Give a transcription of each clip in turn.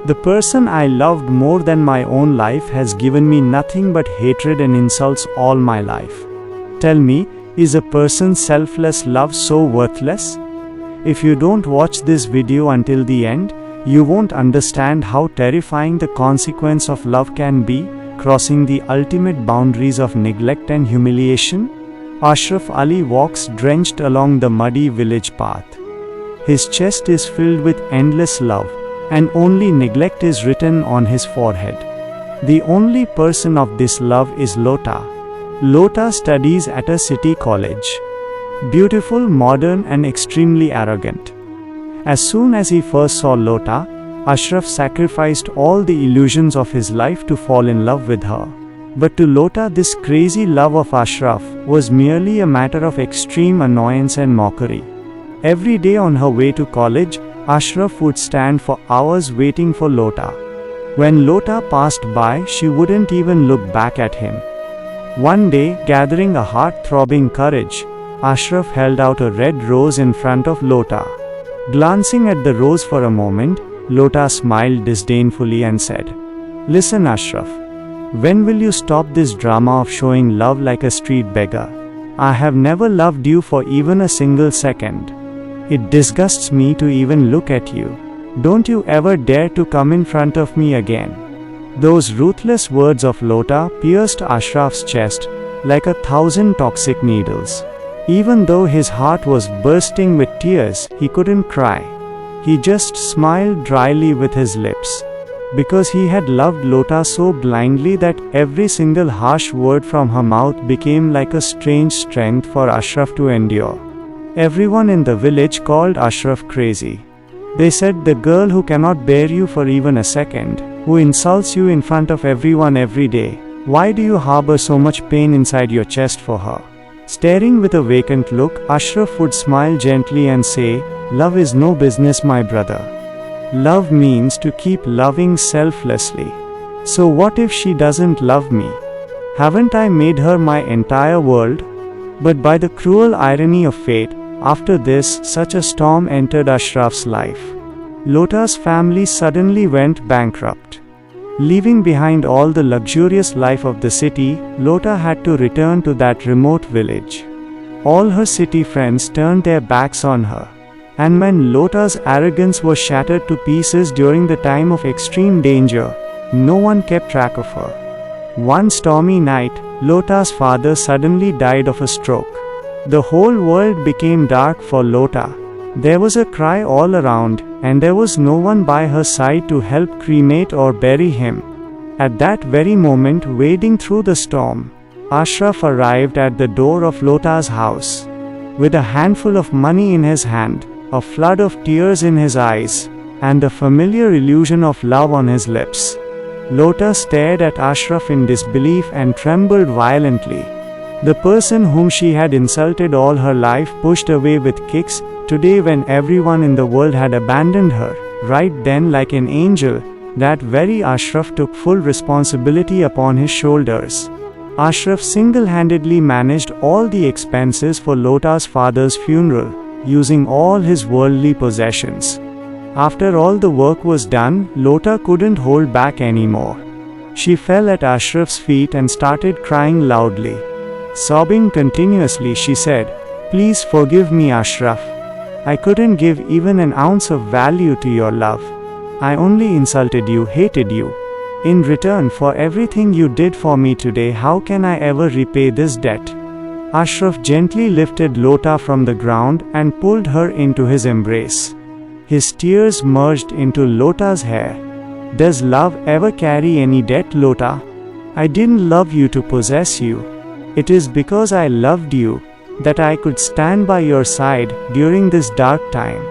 The person I loved more than my own life has given me nothing but hatred and insults all my life. Tell me, is a person's selfless love so worthless? If you don't watch this video until the end, you won't understand how terrifying the consequence of love can be, crossing the ultimate boundaries of neglect and humiliation. Ashraf Ali walks drenched along the muddy village path. His chest is filled with endless love, and only neglect is written on his forehead. The only person of this love is Lota. Lota studies at a city college. Beautiful, modern, and extremely arrogant. As soon as he first saw Lota, Ashraf sacrificed all the illusions of his life to fall in love with her. But to Lota, this crazy love of Ashraf was merely a matter of extreme annoyance and mockery. Every day on her way to college, Ashraf would stand for hours waiting for Lota. When Lota passed by, she wouldn't even look back at him. One day, gathering a heart-throbbing courage, Ashraf held out a red rose in front of Lota. Glancing at the rose for a moment, Lota smiled disdainfully and said, "Listen, Ashraf. When will you stop this drama of showing love like a street beggar? I have never loved you for even a single second. It disgusts me to even look at you. Don't you ever dare to come in front of me again." Those ruthless words of Lota pierced Ashraf's chest like 1,000 toxic needles. Even though his heart was bursting with tears, he couldn't cry. He just smiled dryly with his lips. Because he had loved Lota so blindly that every single harsh word from her mouth became like a strange strength for Ashraf to endure. Everyone in the village called Ashraf crazy. They said, "The girl who cannot bear you for even a second, who insults you in front of everyone every day. Why do you harbor so much pain inside your chest for her?" Staring with a vacant look, Ashraf would smile gently and say, "Love is no business, my brother. Love means to keep loving selflessly. So what if she doesn't love me? Haven't I made her my entire world?" But by the cruel irony of fate, after this, such a storm entered Ashraf's life. Lota's family suddenly went bankrupt. Leaving behind all the luxurious life of the city, Lota had to return to that remote village. All her city friends turned their backs on her. And when Lota's arrogance was shattered to pieces during the time of extreme danger, no one kept track of her. One stormy night, Lota's father suddenly died of a stroke. The whole world became dark for Lota. There was a cry all around, and there was no one by her side to help cremate or bury him. At that very moment, wading through the storm, Ashraf arrived at the door of Lota's house. With a handful of money in his hand, a flood of tears in his eyes, and the familiar illusion of love on his lips, Lota stared at Ashraf in disbelief and trembled violently. The person whom she had insulted all her life pushed away with kicks. Today, when everyone in the world had abandoned her, right then, like an angel, that very Ashraf took full responsibility upon his shoulders. Ashraf single-handedly managed all the expenses for Lota's father's funeral, using all his worldly possessions. After all the work was done, Lota couldn't hold back anymore. She fell at Ashraf's feet and started crying loudly. Sobbing continuously, she said, "Please forgive me, Ashraf. I couldn't give even an ounce of value to your love. I only insulted you, hated you. In return for everything you did for me today, how can I ever repay this debt?" Ashraf gently lifted Lota from the ground and pulled her into his embrace. His tears merged into Lota's hair. "Does love ever carry any debt, Lota? I didn't love you to possess you. It is because I loved you that I could stand by your side during this dark time.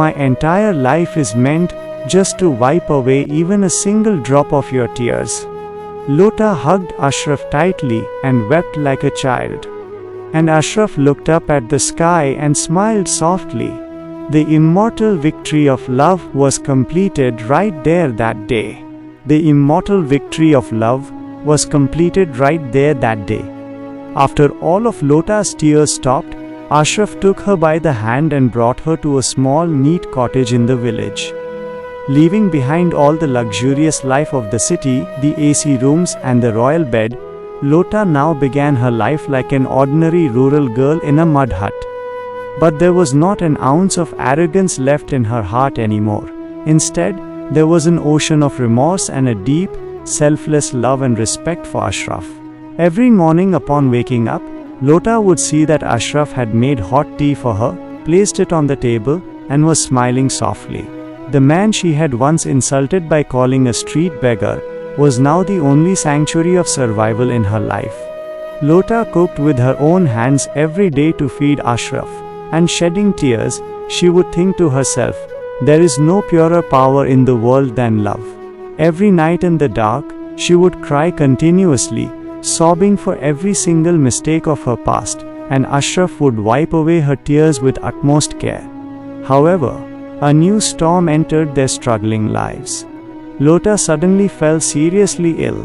My entire life is meant just to wipe away even a single drop of your tears." Lota hugged Ashraf tightly and wept like a child. And Ashraf looked up at the sky and smiled softly. The immortal victory of love was completed right there that day. The immortal victory of love was completed right there that day. After all of Lota's tears stopped, Ashraf took her by the hand and brought her to a small, neat cottage in the village. Leaving behind all the luxurious life of the city, the AC rooms and the royal bed, Lota now began her life like an ordinary rural girl in a mud hut. But there was not an ounce of arrogance left in her heart anymore. Instead, there was an ocean of remorse and a deep, selfless love and respect for Ashraf. Every morning upon waking up, Lota would see that Ashraf had made hot tea for her, placed it on the table, and was smiling softly. The man she had once insulted by calling a street beggar was now the only sanctuary of survival in her life. Lota cooked with her own hands every day to feed Ashraf, and shedding tears, she would think to herself, "There is no purer power in the world than love." Every night in the dark, she would cry continuously, sobbing for every single mistake of her past, and Ashraf would wipe away her tears with utmost care. However, a new storm entered their struggling lives. Lota suddenly fell seriously ill.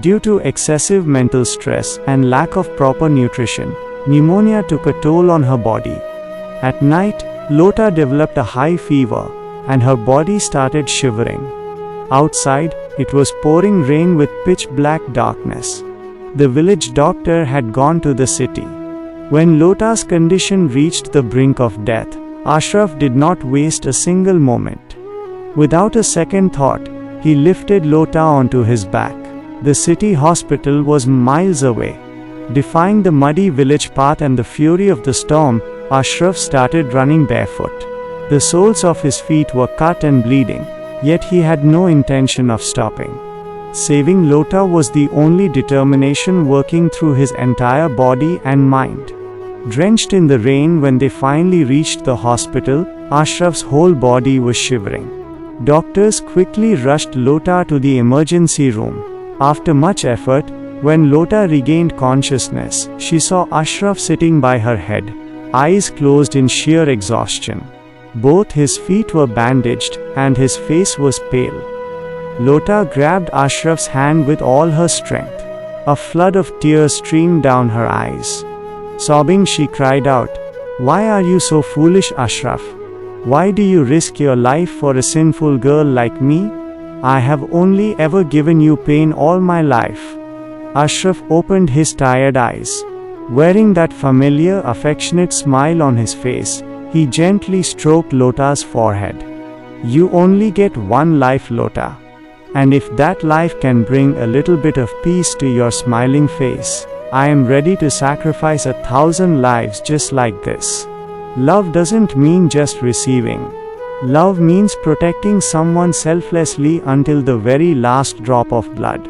Due to excessive mental stress and lack of proper nutrition, pneumonia took a toll on her body. At night, Lota developed a high fever, and her body started shivering. Outside, it was pouring rain with pitch-black darkness. The village doctor had gone to the city. When Lota's condition reached the brink of death, Ashraf did not waste a single moment. Without a second thought, he lifted Lota onto his back. The city hospital was miles away. Defying the muddy village path and the fury of the storm, Ashraf started running barefoot. The soles of his feet were cut and bleeding, yet he had no intention of stopping. Saving Lota was the only determination working through his entire body and mind. Drenched in the rain when they finally reached the hospital, Ashraf's whole body was shivering. Doctors quickly rushed Lota to the emergency room. After much effort, when Lota regained consciousness, she saw Ashraf sitting by her head, eyes closed in sheer exhaustion. Both his feet were bandaged, and his face was pale. Lota grabbed Ashraf's hand with all her strength. A flood of tears streamed down her eyes. Sobbing, she cried out, "Why are you so foolish, Ashraf? Why do you risk your life for a sinful girl like me? I have only ever given you pain all my life." Ashraf opened his tired eyes. Wearing that familiar, affectionate smile on his face, he gently stroked Lota's forehead. "You only get one life, Lota. And if that life can bring a little bit of peace to your smiling face, I am ready to sacrifice 1,000 lives just like this." Love doesn't mean just receiving. Love means protecting someone selflessly until the very last drop of blood.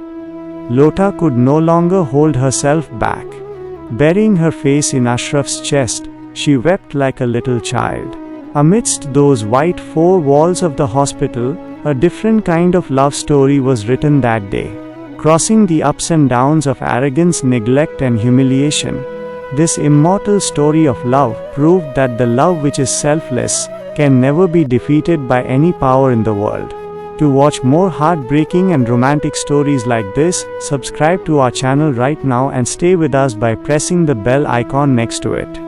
Lota could no longer hold herself back. Burying her face in Ashraf's chest, she wept like a little child. Amidst those white four walls of the hospital, a different kind of love story was written that day. Crossing the ups and downs of arrogance, neglect, and humiliation, this immortal story of love proved that the love which is selfless can never be defeated by any power in the world. To watch more heartbreaking and romantic stories like this, subscribe to our channel right now and stay with us by pressing the bell icon next to it.